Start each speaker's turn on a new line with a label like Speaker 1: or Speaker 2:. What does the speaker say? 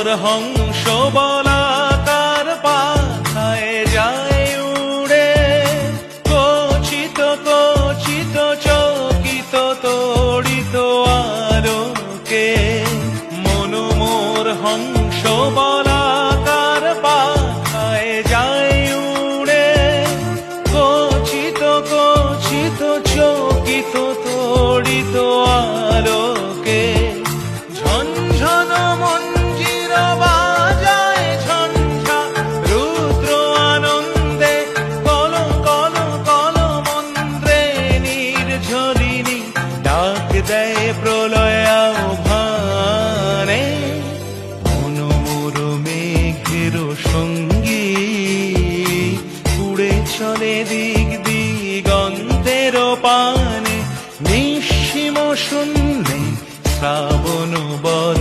Speaker 1: মোর হংস বলাকার পাখায় যায় উড়ে, কচিত কচিত চকিত তড়িত আলোকে। মন মোর হংস বলাকার পাখায় যায় উড়ে, কচিত কচিত চকিত তড়িত আলোকে। ঝনঝন মঞ্জির বাজায় ঝঞ্ঝা রুদ্র আনন্দে, কল কল কল মন্ত্রে নির্ঝরিণী ডাক দেয় প্রলয় আহ্বানে। মন মোর মেঘের সঙ্গী উড়ে চলে দিক দিগন্তের পানে, নিঃসীম শূন্যে শ্রাবণ বর্ষা